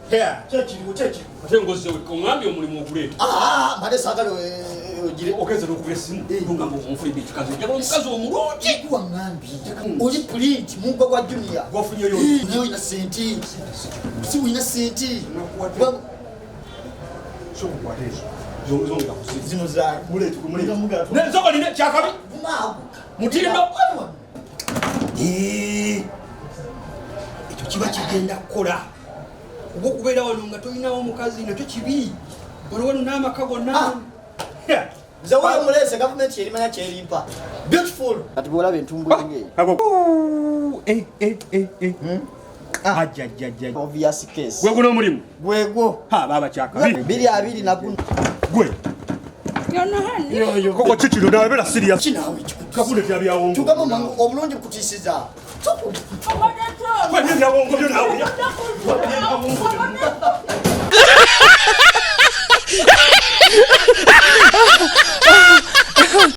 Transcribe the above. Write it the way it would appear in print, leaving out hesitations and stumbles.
Chekiriwo. Ate ngozi ngambye omulimu oguleta. Made sagala ogire. Ogeza n'okugula essimu. Ngamba omunfulidde ekikazi. Njagala omukazi omulungi. Wangambye. Oli print mugo gwa Junior. Gwafunye yo. Nayo ina senti. Si wina senti. Zonga kusizi. Zino za Mulete. Nenzoko nine kyakabi. Mutindo. Ekyo kiba kigenda kukola. Ubwo kubeera wano nga tolinawo omukazi nakyo kibi. Waliwo n'amaka gonna. Zawa mulese government yerimanya kyerimpa. Beautiful. Ati bola bentumbu nge. Ajajajaj. Obvious case. Gwe guno mulimu. Gwego. Baba kyakabi. 2 na guno. Gwe. Yana hani. Yo koko chichiro nawe bela serious. Kinawe Kakule tya byawongo. Tugamo mangu obulungi kutisiza. Kwa nini byawongo byo nawe?